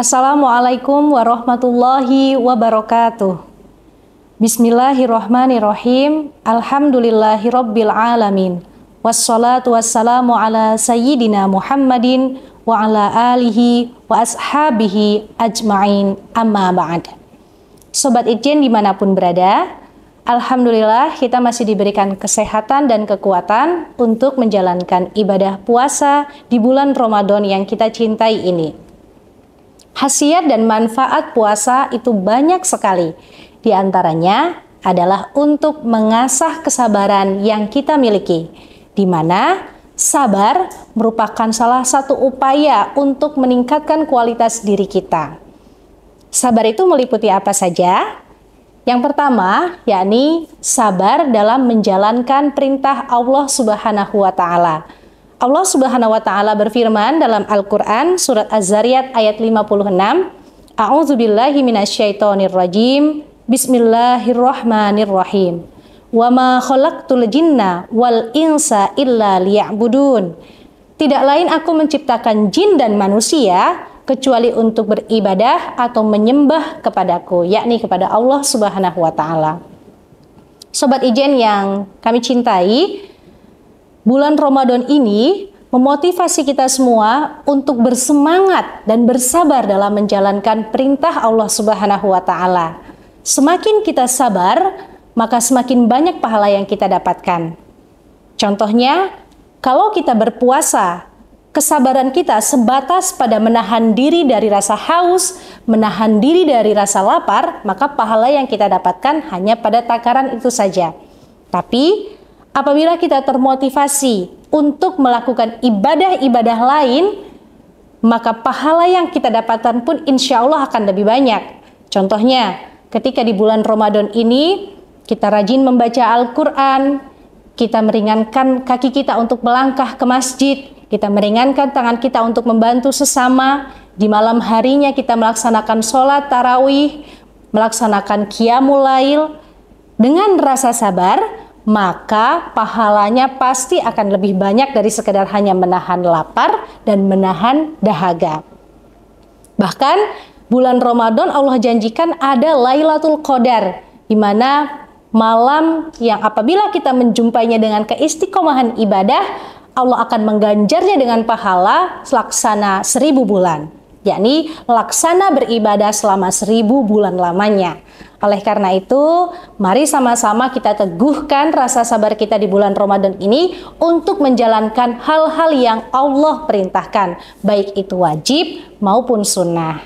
Assalamualaikum warahmatullahi wabarakatuh. Bismillahirrahmanirrahim. Alhamdulillahirabbil alamin. Wassalatu wassalamu ala sayyidina Muhammadin wa ala alihi wa ashabihi ajma'in. Amma ba'd. Sobat Itjen dimanapun berada, alhamdulillah kita masih diberikan kesehatan dan kekuatan untuk menjalankan ibadah puasa di bulan Ramadan yang kita cintai ini. Khasiat dan manfaat puasa itu banyak sekali. Di antaranya adalah untuk mengasah kesabaran yang kita miliki, di mana sabar merupakan salah satu upaya untuk meningkatkan kualitas diri kita. Sabar itu meliputi apa saja? Yang pertama, yakni sabar dalam menjalankan perintah Allah Subhanahu wa Ta'ala. Allah Subhanahu wa Ta'ala berfirman dalam Al-Qur'an surat Az-Zariyat ayat 56, A'udzubillahi minasyaitonirrajim. Bismillahirrahmanirrahim. Wa ma khalaqtul jinna wal insa illa liya'budun. Tidak lain aku menciptakan jin dan manusia kecuali untuk beribadah atau menyembah kepadaku, yakni kepada Allah Subhanahu wa Ta'ala. Sobat Ijen yang kami cintai, bulan Ramadan ini memotivasi kita semua untuk bersemangat dan bersabar dalam menjalankan perintah Allah Subhanahu wa Ta'ala. Semakin kita sabar, maka semakin banyak pahala yang kita dapatkan. Contohnya, kalau kita berpuasa, kesabaran kita sebatas pada menahan diri dari rasa haus, menahan diri dari rasa lapar, maka pahala yang kita dapatkan hanya pada takaran itu saja. Tapi apabila kita termotivasi untuk melakukan ibadah-ibadah lain, maka pahala yang kita dapatkan pun insya Allah akan lebih banyak. Contohnya, ketika di bulan Ramadan ini, kita rajin membaca Al-Quran, kita meringankan kaki kita untuk melangkah ke masjid, kita meringankan tangan kita untuk membantu sesama, di malam harinya kita melaksanakan sholat tarawih, melaksanakan qiyamul lail, dengan rasa sabar, maka pahalanya pasti akan lebih banyak dari sekedar hanya menahan lapar dan menahan dahaga. Bahkan bulan Ramadan Allah janjikan ada Lailatul Qadar, di mana malam yang apabila kita menjumpainya dengan keistiqomahan ibadah, Allah akan mengganjarnya dengan pahala laksana 1000 bulan, yakni laksana beribadah selama 1000 bulan lamanya. Oleh karena itu, mari sama-sama kita teguhkan rasa sabar kita di bulan Ramadan ini untuk menjalankan hal-hal yang Allah perintahkan, baik itu wajib maupun sunnah.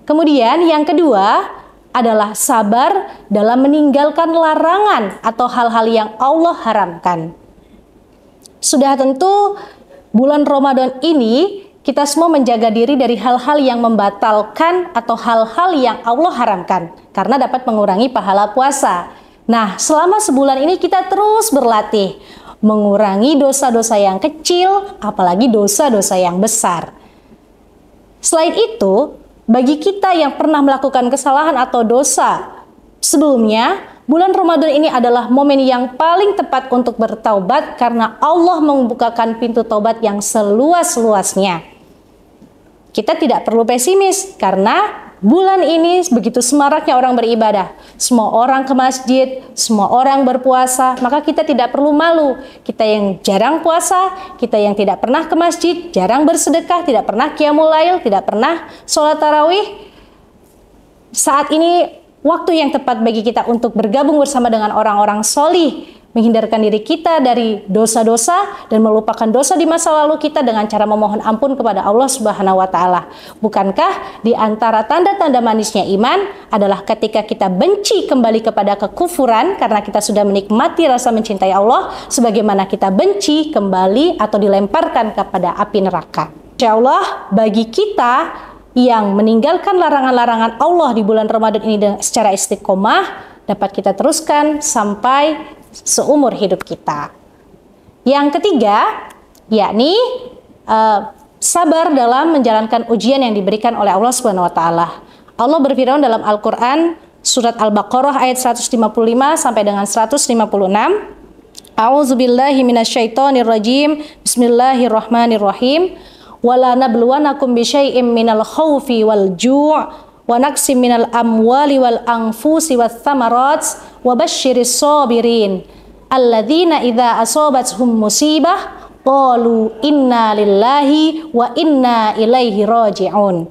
Kemudian yang kedua adalah sabar dalam meninggalkan larangan atau hal-hal yang Allah haramkan. Sudah tentu bulan Ramadan ini kita semua menjaga diri dari hal-hal yang membatalkan atau hal-hal yang Allah haramkan, karena dapat mengurangi pahala puasa. Nah, selama sebulan ini kita terus berlatih mengurangi dosa-dosa yang kecil, apalagi dosa-dosa yang besar. Selain itu, bagi kita yang pernah melakukan kesalahan atau dosa sebelumnya, bulan Ramadan ini adalah momen yang paling tepat untuk bertaubat, karena Allah membukakan pintu taubat yang seluas-luasnya. Kita tidak perlu pesimis, karena bulan ini begitu semaraknya orang beribadah. Semua orang ke masjid, semua orang berpuasa, maka kita tidak perlu malu. Kita yang jarang puasa, kita yang tidak pernah ke masjid, jarang bersedekah, tidak pernah qiyamul lail, tidak pernah sholat tarawih. Saat ini waktu yang tepat bagi kita untuk bergabung bersama dengan orang-orang solih, menghindarkan diri kita dari dosa-dosa dan melupakan dosa di masa lalu kita dengan cara memohon ampun kepada Allah Subhanahu wa Ta'ala. Bukankah di antara tanda-tanda manisnya iman adalah ketika kita benci kembali kepada kekufuran karena kita sudah menikmati rasa mencintai Allah, sebagaimana kita benci kembali atau dilemparkan kepada api neraka. Insya Allah bagi kita yang meninggalkan larangan-larangan Allah di bulan Ramadan ini secara istiqomah, dapat kita teruskan sampai seumur hidup kita. Yang ketiga, yakni sabar dalam menjalankan ujian yang diberikan oleh Allah Subhanahu wa Ta'ala. Allah berfirman dalam Al-Qur'an surat Al-Baqarah ayat 155 sampai dengan 156. A'udzubillahi minasyaitonirrajim. Bismillahirrahmanirrahim. wala nabluwanakum bisyai'im minal khaufi wal ju' wa naqsim minal amwali wal anfusi wath thamarat wa basyiris sabirin alladzina idza asabathum musibah qalu inna lillahi wa inna ilaihi raji'un.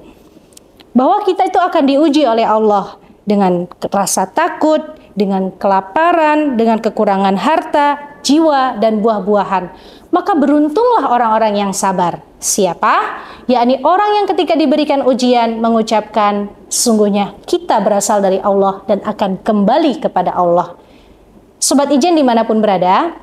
Bahwa kita itu akan diuji oleh Allah dengan rasa takut, dengan kelaparan, dengan kekurangan harta, jiwa, dan buah-buahan. Maka beruntunglah orang-orang yang sabar. Siapa? Yakni orang yang ketika diberikan ujian mengucapkan, sesungguhnya kita berasal dari Allah dan akan kembali kepada Allah. Sobat Ijen dimanapun berada,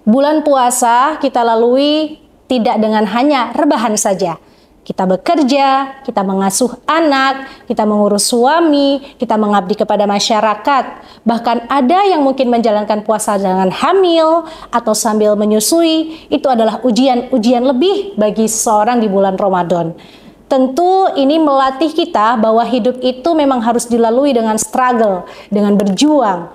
bulan puasa kita lalui tidak dengan hanya rebahan saja. Kita bekerja, kita mengasuh anak, kita mengurus suami, kita mengabdi kepada masyarakat. Bahkan ada yang mungkin menjalankan puasa dengan hamil atau sambil menyusui. Itu adalah ujian lebih bagi seseorang di bulan Ramadan. Tentu ini melatih kita bahwa hidup itu memang harus dilalui dengan struggle, dengan berjuang.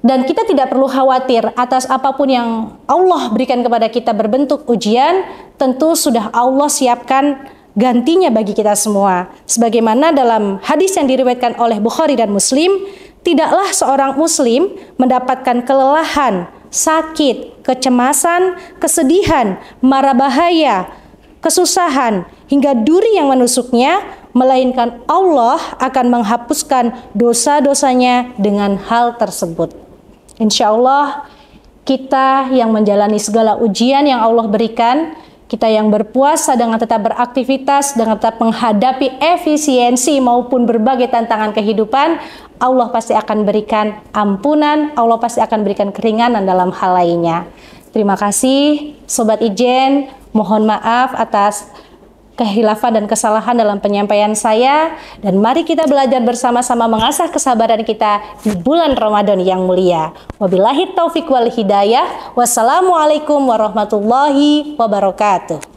Dan kita tidak perlu khawatir atas apapun yang Allah berikan kepada kita berbentuk ujian, tentu sudah Allah siapkan gantinya bagi kita semua. Sebagaimana dalam hadis yang diriwayatkan oleh Bukhari dan Muslim, tidaklah seorang muslim mendapatkan kelelahan, sakit, kecemasan, kesedihan, mara bahaya, kesusahan, hingga duri yang menusuknya, melainkan Allah akan menghapuskan dosa-dosanya dengan hal tersebut. Insya Allah kita yang menjalani segala ujian yang Allah berikan, kita yang berpuasa dengan tetap beraktivitas, dengan tetap menghadapi efisiensi maupun berbagai tantangan kehidupan, Allah pasti akan berikan ampunan, Allah pasti akan berikan keringanan dalam hal lainnya. Terima kasih Sobat Ijen, mohon maaf atas kehilafan dan kesalahan dalam penyampaian saya, dan mari kita belajar bersama-sama mengasah kesabaran kita di bulan Ramadan yang mulia. Wabillahi taufiq wal hidayah. Wassalamualaikum warahmatullahi wabarakatuh.